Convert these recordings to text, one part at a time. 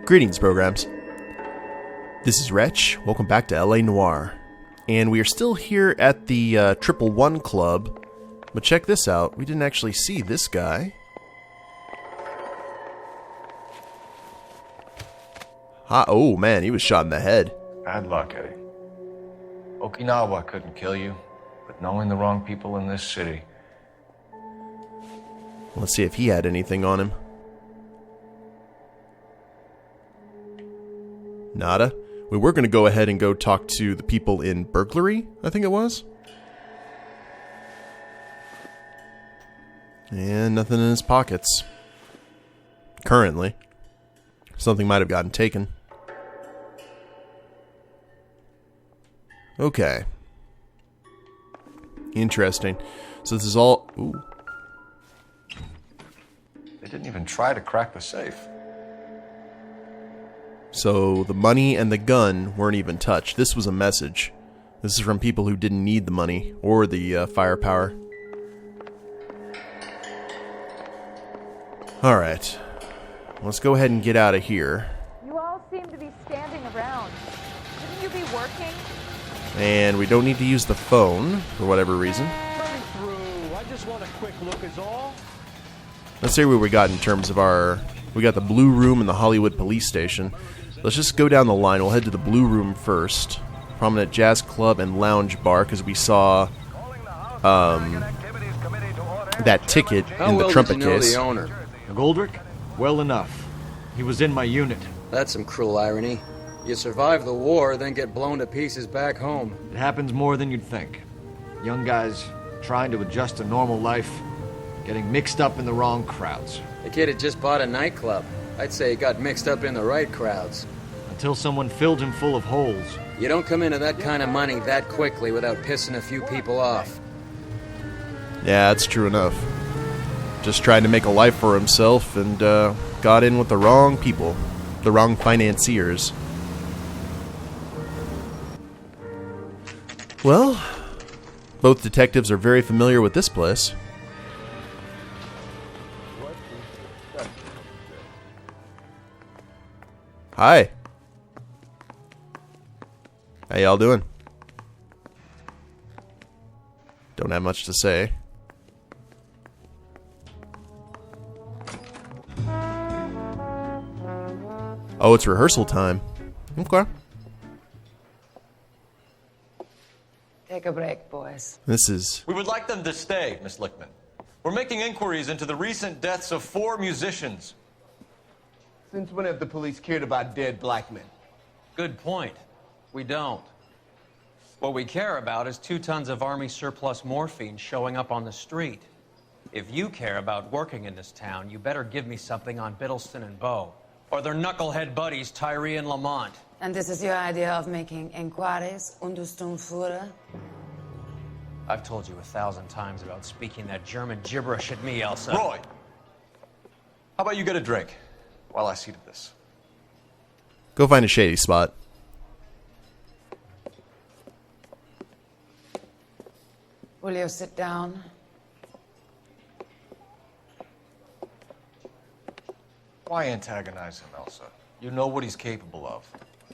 Greetings, programs. This is Wretch. Welcome back to LA Noire. And we are still here at the 111 Club. But check this out. We didn't actually see this guy. Oh man, he was shot in the head. Bad luck, Eddie. Okinawa couldn't kill you, but knowing the wrong people in this city. Let's see if he had anything on him. Nada. We were going to go ahead and go talk to the people in burglary, I think it was. And nothing in his pockets. Currently. Something might have gotten taken. Okay. Interesting. So this is all... Ooh. They didn't even try to crack the safe. So the money and the gun weren't even touched. This was a message. This is from people who didn't need the money or the firepower. Alright. Let's go ahead and get out of here. You all seem to be standing around. Shouldn't you be working? And we don't need to use the phone for whatever reason. I just want a quick look is all. Let's see where we got in terms of our... We got the Blue Room and the Hollywood Police Station. Let's just go down the line. We'll head to the Blue Room first. Prominent Jazz Club and Lounge Bar, because we saw that ticket in the trumpet case. The owner? McGoldrick? Well enough. He was in my unit. That's some cruel irony. You survive the war, then get blown to pieces back home. It happens more than you'd think. Young guys trying to adjust to normal life, getting mixed up in the wrong crowds. The kid had just bought a nightclub. I'd say he got mixed up in the right crowds. Until someone filled him full of holes. You don't come into that kind of money that quickly without pissing a few people off. Yeah, that's true enough. Just trying to make a life for himself and got in with the wrong people. The wrong financiers. Well, both detectives are very familiar with this place. Hi. How y'all doing? Don't have much to say. Oh, it's rehearsal time. Okay. Take a break, boys. This is... We would like them to stay, Miss Lichtmann. We're making inquiries into the recent deaths of 4 musicians. Since when have the police cared about dead black men? Good point. We don't. What we care about is 2 tons of Army surplus morphine showing up on the street. If you care about working in this town, you better give me something on Biddleston and Bow. Or their knucklehead buddies, Tyree and Lamont. And this is your idea of making inquiries, Untersturmführer? I've told you 1,000 times about speaking that German gibberish at me, Elsa. Roy! How about you get a drink while I see to this? Go find a shady spot. Will you sit down? Why antagonize him, Elsa? You know what he's capable of.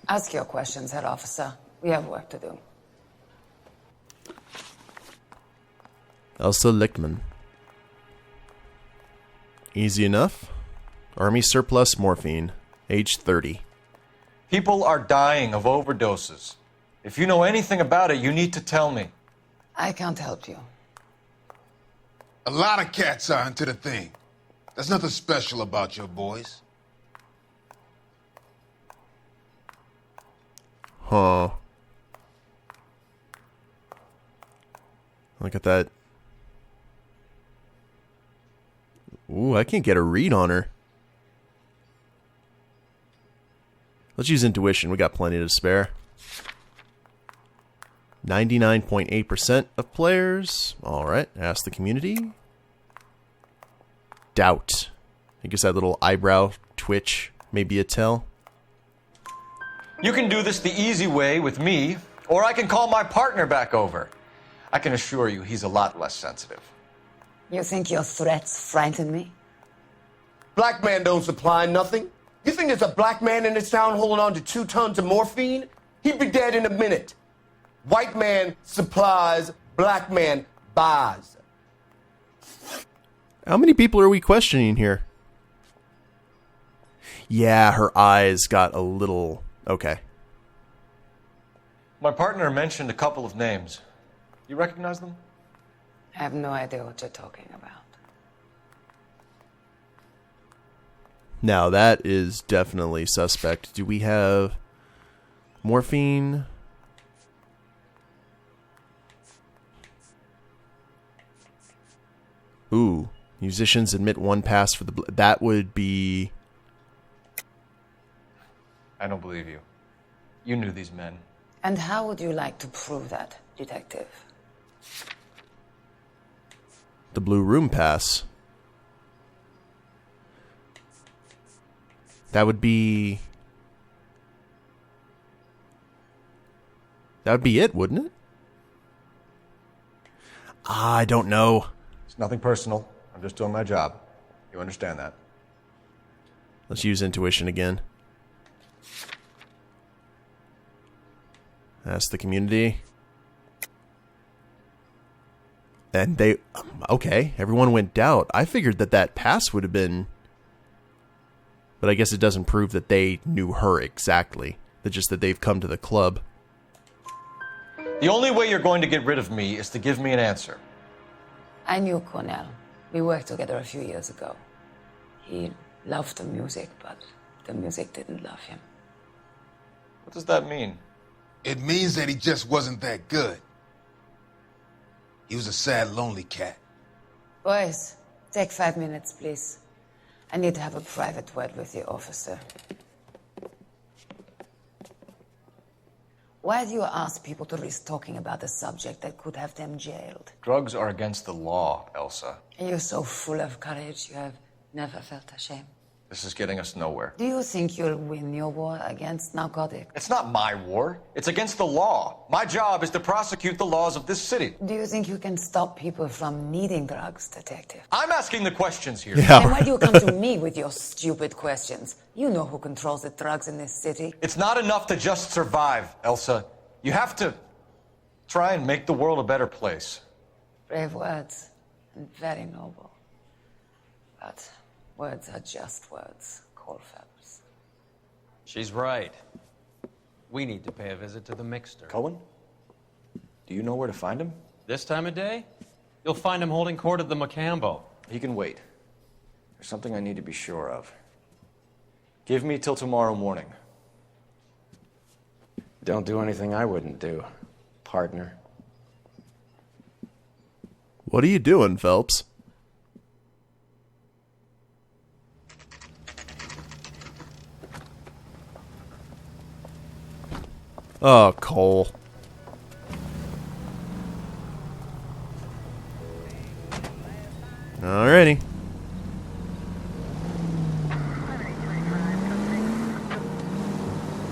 Ask your questions, head officer. We have work to do. Elsa Lichtmann. Easy enough. Army surplus morphine. Age 30. People are dying of overdoses. If you know anything about it, you need to tell me. I can't help you. A lot of cats are into the thing. There's nothing special about your boys. Huh. Look at that. Ooh, I can't get a read on her. Let's use intuition. We got plenty to spare. 99.8% of players. Alright, ask the community. Doubt. I guess that little eyebrow twitch may be a tell. You can do this the easy way with me, or I can call my partner back over. I can assure you he's a lot less sensitive. You think your threats frighten me? Black man don't supply nothing. You think there's a black man in this town holding on to 2 tons of morphine? He'd be dead in a minute. White man supplies, black man buys. How many people are we questioning here? Yeah, her eyes got a little... Okay. My partner mentioned a couple of names. You recognize them? I have no idea what you're talking about. Now, that is definitely suspect. Do we have morphine? Ooh. Musicians admit 1 pass for the... That would be... I don't believe you. You knew these men. And how would you like to prove that, detective? The blue room pass. That would be... That would be it, wouldn't it? I don't know. It's nothing personal. I'm just doing my job. You understand that? Let's use intuition again. Ask the community. And they... Okay, everyone went doubt. I figured that pass would have been... But I guess it doesn't prove that they knew her exactly. That just that they've come to the club. The only way you're going to get rid of me is to give me an answer. I knew Cornell. We worked together a few years ago. He loved the music, but the music didn't love him. What does that mean? It means that he just wasn't that good. He was a sad, lonely cat. Boys, take 5 minutes, please. I need to have a private word with the officer. Why do you ask people to risk talking about a subject that could have them jailed? Drugs are against the law, Elsa. And you're so full of courage, you have never felt ashamed. This is getting us nowhere. Do you think you'll win your war against narcotics? It's not my war. It's against the law. My job is to prosecute the laws of this city. Do you think you can stop people from needing drugs, detective? I'm asking the questions here. Yeah. Then why do you come to me with your stupid questions? You know who controls the drugs in this city. It's not enough to just survive, Elsa. You have to try and make the world a better place. Brave words, and very noble. But words are just words, Colfax. She's right. We need to pay a visit to the mixer. Cohen? Do you know where to find him? This time of day? You'll find him holding court at the Macambo. He can wait. There's something I need to be sure of. Give me till tomorrow morning. Don't do anything I wouldn't do, partner. What are you doing, Phelps? Oh, Cole. Alrighty.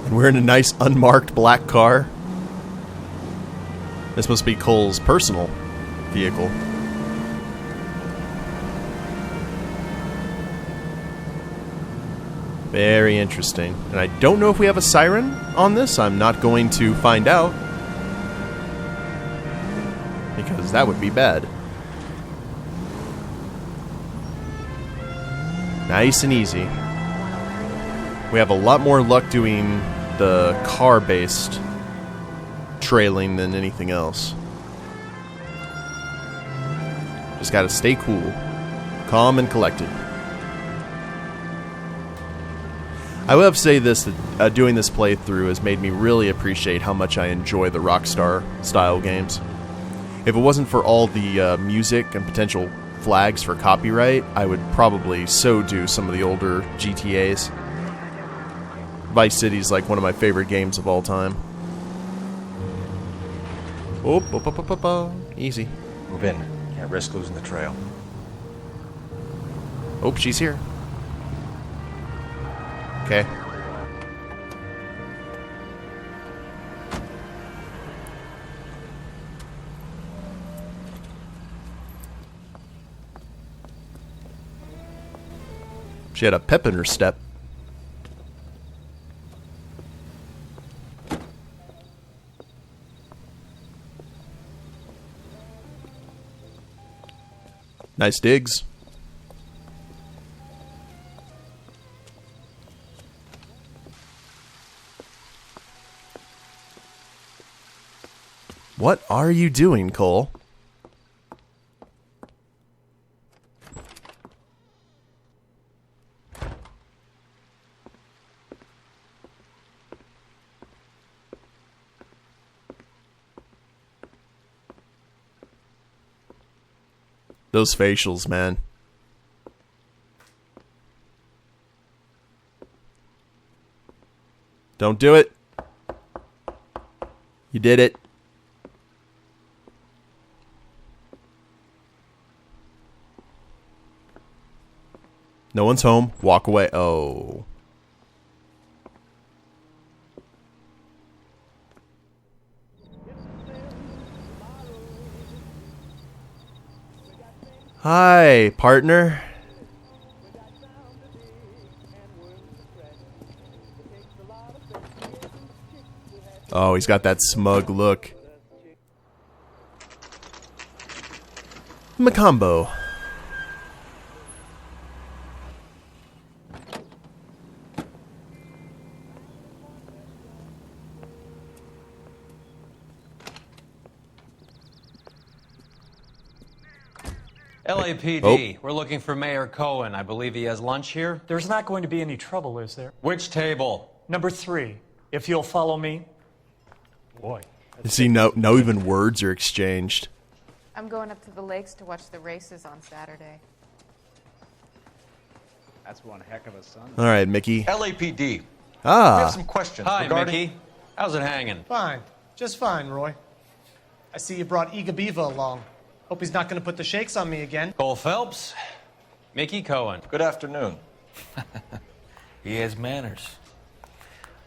And we're in a nice unmarked black car. This must be Cole's personal vehicle. Very interesting. And I don't know if we have a siren on this. I'm not going to find out. Because that would be bad. Nice and easy. We have a lot more luck doing the car-based trailing than anything else. Just gotta stay cool. Calm and collected. I will have to say this, that doing this playthrough has made me really appreciate how much I enjoy the Rockstar-style games. If it wasn't for all the music and potential flags for copyright, I would probably so do some of the older GTAs. Vice City's like one of my favorite games of all time. Easy. Move in. Can't risk losing the trail. Oh, she's here. Okay. She had a pep in her step. Nice digs. What are you doing, Cole? Those facials, man. Don't do it. You did it. No one's home. Walk away. Oh. Hi, partner. Oh, he's got that smug look. Macombo. LAPD, we're looking for Mayor Cohen. I believe he has lunch here. There's not going to be any trouble, is there? Which table? Number 3. If you'll follow me. Boy. You see, no even words are exchanged. I'm going up to the lakes to watch the races on Saturday. That's one heck of a son. All right, Mickey. LAPD. Ah. We have some questions. Hi, regarding... Mickey. How's it hanging? Fine. Just fine, Roy. I see you brought Iga Beaver along. Hope he's not going to put the shakes on me again. Cole Phelps. Mickey Cohen. Good afternoon. He has manners.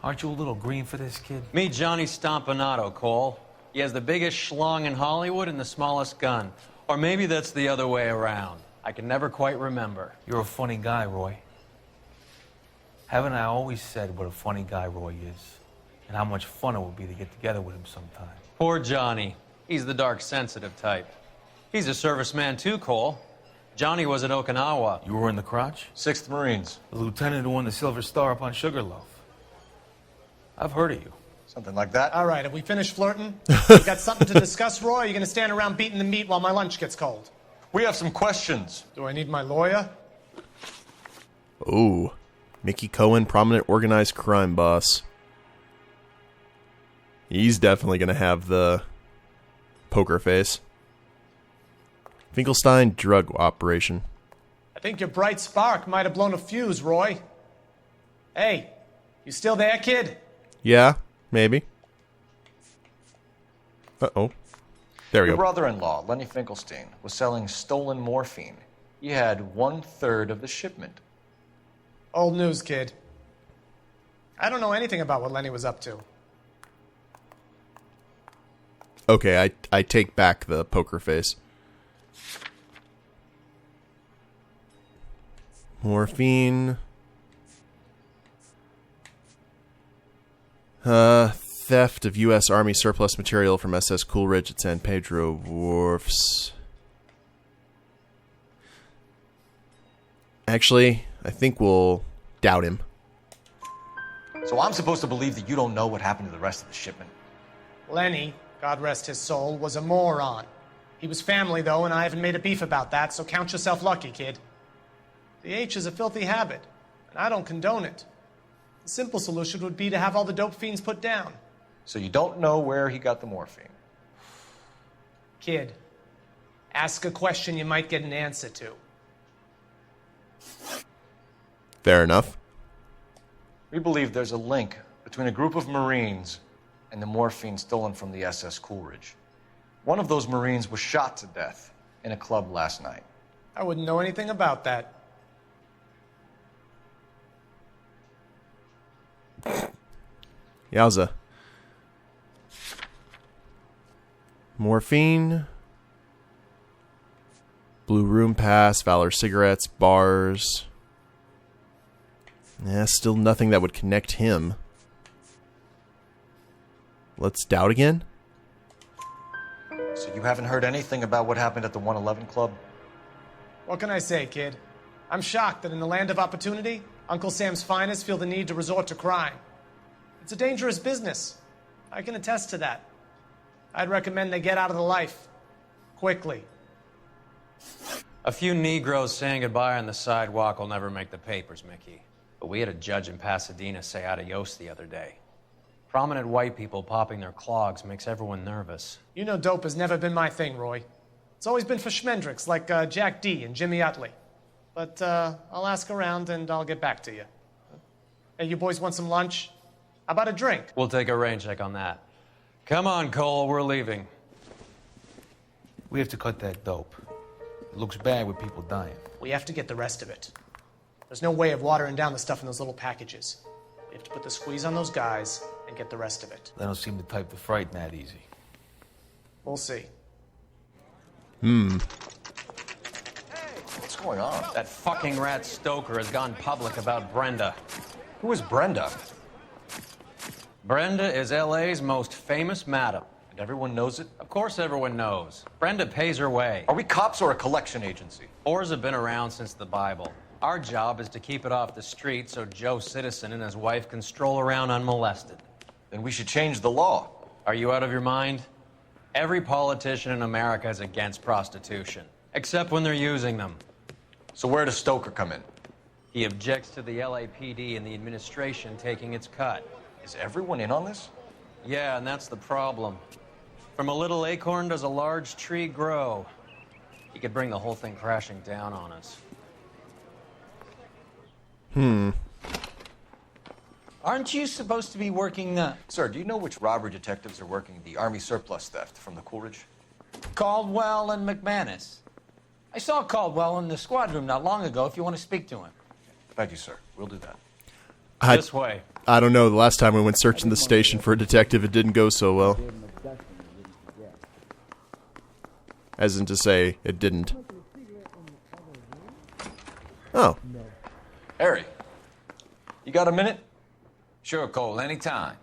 Aren't you a little green for this kid? Meet Johnny Stompanato, Cole. He has the biggest schlong in Hollywood and the smallest gun. Or maybe that's the other way around. I can never quite remember. You're a funny guy, Roy. Haven't I always said what a funny guy Roy is? And how much fun it would be to get together with him sometime. Poor Johnny. He's the dark, sensitive type. He's a serviceman too, Cole. Johnny was at Okinawa. You were in the crotch? 6th Marines. The lieutenant who won the Silver Star up on Sugarloaf. I've heard of you. Something like that. All right, have we finished flirting? You got something to discuss, Roy? Or are you going to stand around beating the meat while my lunch gets cold? We have some questions. Do I need my lawyer? Ooh. Mickey Cohen, prominent organized crime boss. He's definitely going to have the poker face. Finkelstein drug operation. I think your bright spark might have blown a fuse, Roy. Hey, you still there, kid? Yeah, maybe. Uh-oh. There we Your go. brother-in-law, Lenny Finkelstein, was selling stolen morphine. He had 1/3 of the shipment. Old news, kid. I don't know anything about what Lenny was up to. Okay, I take back the poker face. Morphine. Theft of U.S. Army surplus material from SS Coolidge at San Pedro Wharfs. Actually, I think we'll doubt him. So I'm supposed to believe that you don't know what happened to the rest of the shipment? Lenny, God rest his soul, was a moron. He was family, though, and I haven't made a beef about that, so count yourself lucky, kid. The H is a filthy habit, and I don't condone it. The simple solution would be to have all the dope fiends put down. So you don't know where he got the morphine? Kid, ask a question you might get an answer to. Fair enough. We believe there's a link between a group of Marines and the morphine stolen from the SS Coolidge. One of those Marines was shot to death in a club last night. I wouldn't know anything about that. Yowza. Morphine. Blue Room Pass, Valor Cigarettes, bars. Yeah, still nothing that would connect him. Let's doubt again? So you haven't heard anything about what happened at the 111 Club? What can I say, kid? I'm shocked that in the land of opportunity, Uncle Sam's finest feel the need to resort to crime. It's a dangerous business. I can attest to that. I'd recommend they get out of the life. Quickly. A few Negroes saying goodbye on the sidewalk will never make the papers, Mickey. But we had a judge in Pasadena say adios the other day. Prominent white people popping their clogs makes everyone nervous. You know dope has never been my thing, Roy. It's always been for schmendricks like Jack D. and Jimmy Utley. But I'll ask around and I'll get back to you. Hey, you boys want some lunch? How about a drink? We'll take a rain check on that. Come on, Cole, we're leaving. We have to cut that dope. It looks bad with people dying. We have to get the rest of it. There's no way of watering down the stuff in those little packages. We have to put the squeeze on those guys and get the rest of it. They don't seem the type to frighten that easy. We'll see. What's going on? That fucking rat Stoker has gone public about Brenda. Who is Brenda? Brenda is LA's most famous madam. And everyone knows it? Of course everyone knows. Brenda pays her way. Are we cops or a collection agency? Whores have been around since the Bible. Our job is to keep it off the street so Joe Citizen and his wife can stroll around unmolested. Then we should change the law. Are you out of your mind? Every politician in America is against prostitution, except when they're using them. So where does Stoker come in? He objects to the LAPD and the administration taking its cut. Is everyone in on this? Yeah, and that's the problem. From a little acorn does a large tree grow. He could bring the whole thing crashing down on us. Aren't you supposed to be working, Sir, do you know which robbery detectives are working the Army surplus theft from the Coolidge? Caldwell and McManus? I saw Caldwell in the squad room not long ago if you want to speak to him. Thank you, sir. We'll do that. This way. I don't know. The last time we went searching the station for a detective, it didn't go so well. As in to say, it didn't. Oh. Harry, you got a minute? Sure, Cole, anytime.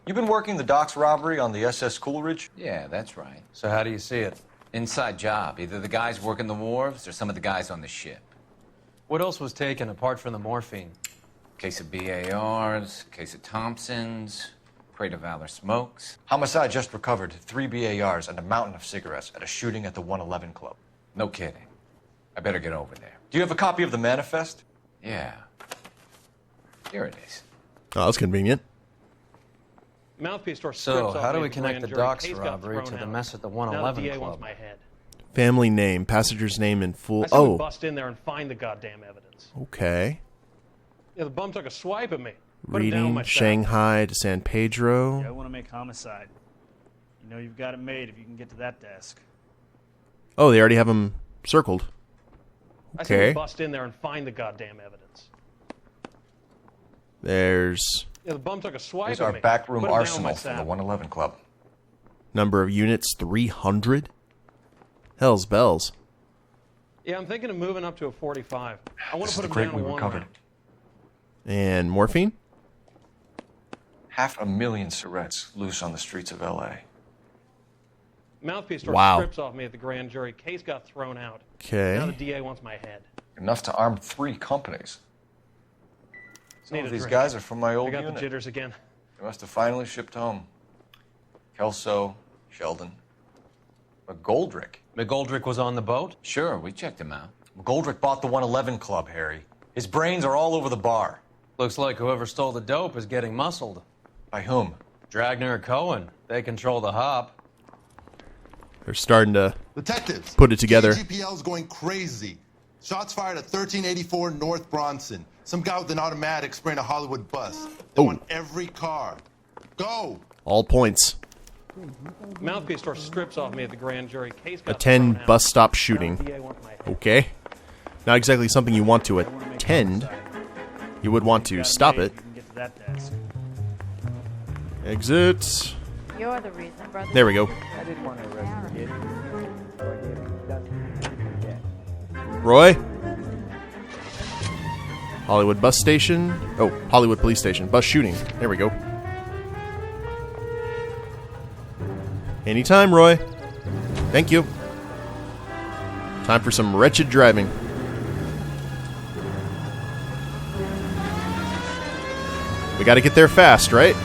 You've been working the docks robbery on the SS Coolidge? Yeah, that's right. So how do you see it? Inside job. Either the guys working the wharves or some of the guys on the ship. What else was taken apart from the morphine? Case of BARs, case of Thompsons, crate of Valor smokes. Homicide just recovered 3 BARs and a mountain of cigarettes at a shooting at the 111 Club. No kidding. I better get over there. Do you have a copy of the manifest? Yeah. Here it is. Oh, that's convenient. Mouthpiece store So, how do we connect the docks robbery to the mess at the 111 DA Club? wants my head. Family name, passenger's name in full. I said we Oh, bust in there and find the goddamn evidence. okay. Yeah, the bum took a swipe at me. Put him down with Reading my staff. Shanghai to San Pedro. I want to make homicide. You know you've got it made if you can get to that desk. Oh, they already have them circled. I said we Okay. bust in there and find the goddamn evidence. There's Yeah, the bum took a swipe Here's at our me. backroom Put him down with arsenal my from staff. the 111 Club. number of units 300. Hell's bells. Yeah, I'm thinking of moving up to a 45. I want This to is put the him crate down we to one recovered. round. And morphine? 500,000 cigarettes loose on the streets of LA. Mouthpiece store Wow. strips off me at the grand jury. Case got thrown out. Okay. Now the DA wants my head. Enough to arm 3 companies. Some Need of a these drink. guys are from my old I got unit. the jitters again. They must have finally shipped home. Kelso, Sheldon, McGoldrick. McGoldrick was on the boat? Sure, we checked him out. McGoldrick bought the 111 Club, Harry. His brains are all over the bar. Looks like whoever stole the dope is getting muscled. By whom? Dragner or Cohen. They control the hop. They're starting to Detectives, put it together. GPL's going crazy. Shots fired at 1384 North Bronson. Some guy with an automatic spraying a Hollywood bus. They want every car. Go! All points. Mouthpiece store strips off me at the grand jury. Case got Attend thrown out. bus stop Now shooting. the DA wants my head. Okay. Not exactly something you want to attend. You would want to stop it. You can get to that desk. Exit. You're the reason, brother. There we go. I didn't want to arrest the kid. So I gave him dust. Roy? Hollywood bus station. Oh, Hollywood police station. Bus shooting. There we go. Anytime, Roy. Thank you. Time for some wretched driving. We gotta get there fast, right?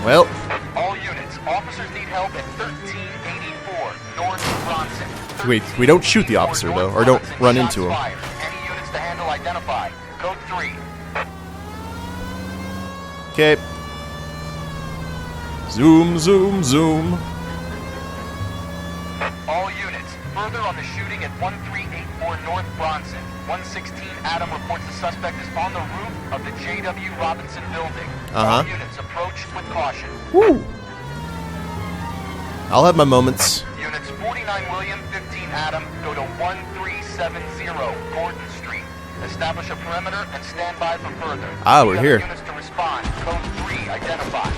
Well. All units, officers need help at 1384 North Bronson. Wait, we don't shoot the officer, though, or don't run into him. Any units to handle identify. Code 3. Okay. Zoom, zoom, zoom. All units, further on the shooting at 1384 North Bronson. 116 Adam reports the suspect is on the roof of the J.W. Robinson building. All units, approach with caution. Woo! I'll have my moments. Units 49 William, 15 Adam, go to 1370 Gordon Street. Establish a perimeter and stand by for further. Ah, we're here. Units to respond. Code 3, identify.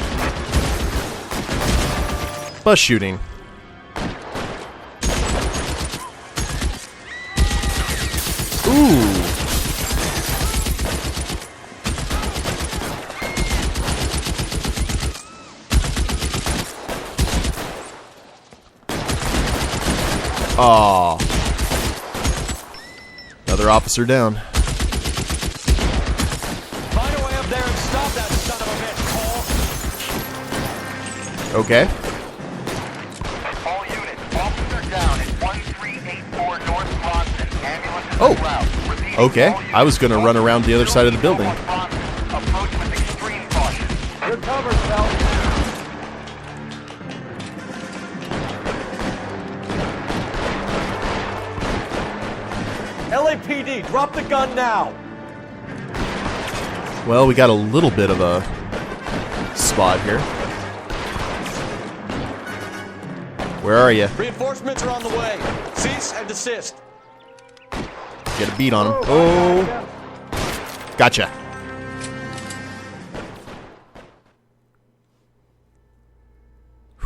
Bus shooting. Ooh. Aw. Another officer down. Find a way up there and stop that son of a bitch, Cole. Okay. All units, officer down at 1384 North Bronson. Ambulance is Oh. en route. Repeat, Okay. all I was gonna run around the other side of the building. approach with extreme caution. Good cover, Fel. LAPD, drop the gun now. Well, we got a little bit of a spot here. Where are you? Reinforcements are on the way. Cease and desist. Get a beat on him. Oh. Gotcha.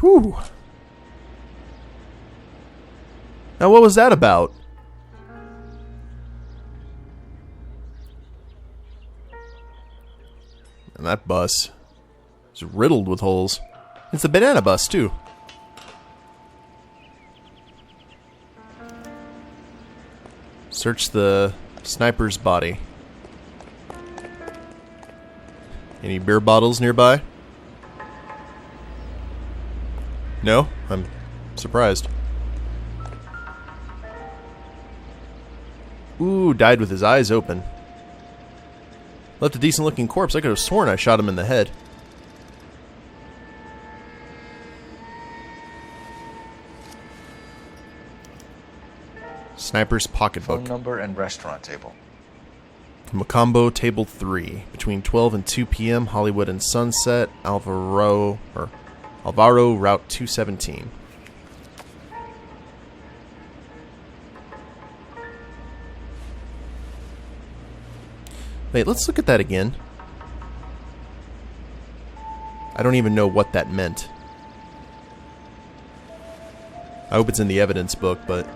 Whew. Now, what was that about? And that bus is riddled with holes. It's the banana bus, too. Search the sniper's body. Any beer bottles nearby? No? I'm surprised. Ooh, died with his eyes open. Left a decent looking corpse. I could have sworn I shot him in the head. Sniper's pocketbook. Phone number and restaurant table. Macombo, table 3. Between 12 and 2 p.m., Hollywood and Sunset, Alvaro, Route 217. Wait, let's look at that again. I don't even know what that meant. I hope it's in the evidence book, but...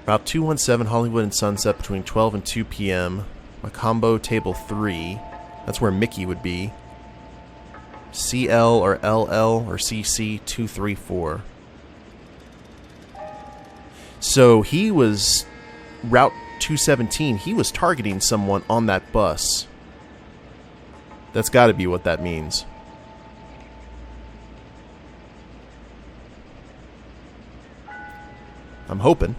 Route 217, Hollywood and Sunset, between 12 and 2 p.m. Macombo, table 3. That's where Mickey would be. CL or LL or CC 234. So he was... Route 217, he was targeting someone on that bus. That's got to be what that means. I'm hoping.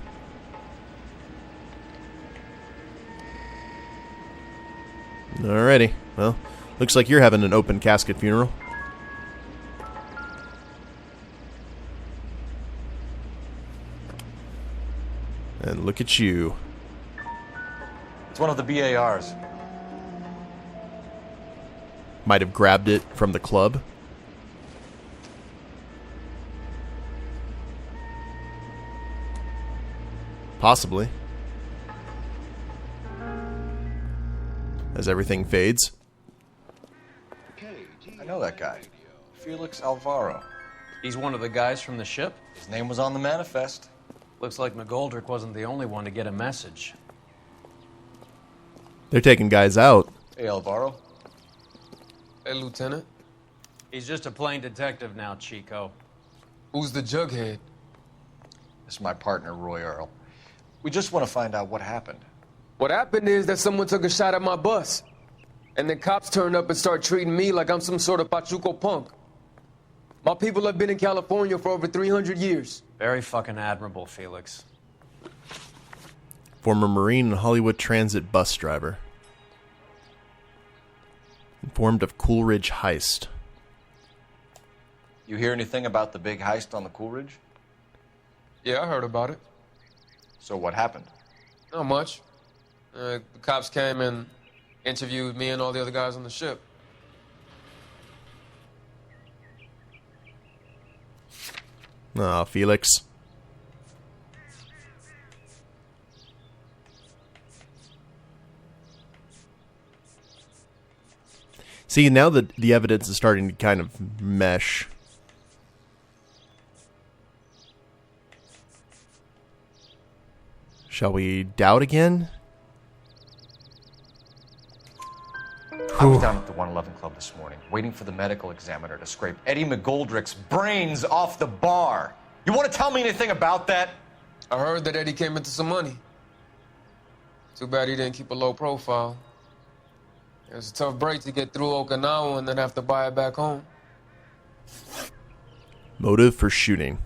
Alrighty. Well, looks like you're having an open casket funeral. And look at you. It's one of the BARs. Might have grabbed it from the club. Possibly. As everything fades. I know that guy. Felix Alvaro. He's one of the guys from the ship? His name was on the manifest. Looks like McGoldrick wasn't the only one to get a message. They're taking guys out. Hey, Alvaro. Hey, Lieutenant. He's just a plain detective now, Chico. Who's the jughead? This is my partner, Roy Earle. We just want to find out what happened. What happened is that someone took a shot at my bus. And then cops turn up and start treating me like I'm some sort of Pachuco punk. My people have been in California for over 300 years. Very fucking admirable, Felix. Former Marine and Hollywood Transit bus driver. Informed of Coolridge heist. You hear anything about the big heist on the Coolridge? Yeah, I heard about it. So what happened? Not much. The cops came and interviewed me and all the other guys on the ship. Ah, Felix. See, now that the evidence is starting to kind of mesh. Shall we doubt again? I was down at the 111 Club this morning, waiting for the medical examiner to scrape Eddie McGoldrick's brains off the bar. You want to tell me anything about that? I heard that Eddie came into some money. Too bad he didn't keep a low profile. It was a tough break to get through Okinawa and then have to buy it back home. Motive for shooting.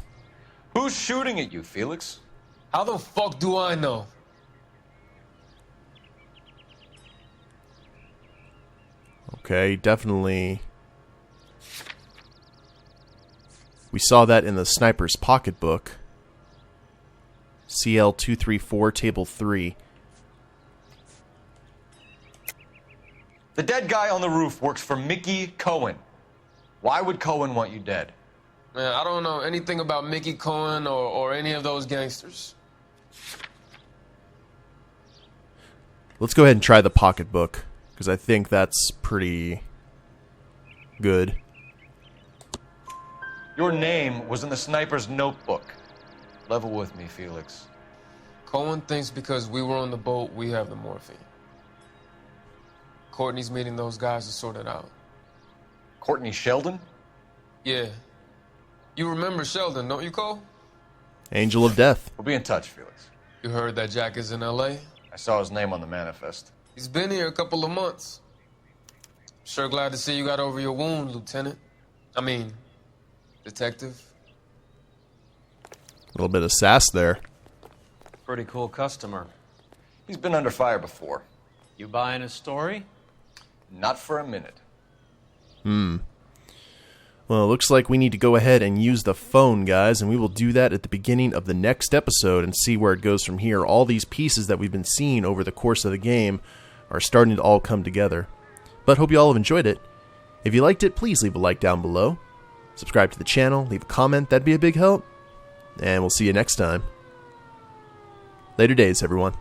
Who's shooting at you, Felix? How the fuck do I know? Okay, definitely. We saw that in the sniper's pocketbook. CL-234, Table 3. The dead guy on the roof works for Mickey Cohen. Why would Cohen want you dead? Man, I don't know anything about Mickey Cohen or any of those gangsters. Let's go ahead and try the pocketbook, because I think that's pretty good. Your name was in the sniper's notebook. Level with me, Felix. Cohen thinks because we were on the boat, we have the morphine. Courtney's meeting those guys to sort it out. Courtney Sheldon? Yeah. You remember Sheldon, don't you, Cole? Angel of Death. We'll be in touch, Felix. You heard that Jack is in L.A.? I saw his name on the manifest. He's been here a couple of months. Sure glad to see you got over your wound, Lieutenant. I mean, Detective. A little bit of sass there. Pretty cool customer. He's been under fire before. You buying his story? Not for a minute. Well, it looks like we need to go ahead and use the phone, guys, and we will do that at the beginning of the next episode and see where it goes from here. All these pieces that we've been seeing over the course of the game are starting to all come together. But hope you all have enjoyed it. If you liked it, please leave a like down below. Subscribe to the channel, leave a comment, that'd be a big help. And we'll see you next time. Later days, everyone.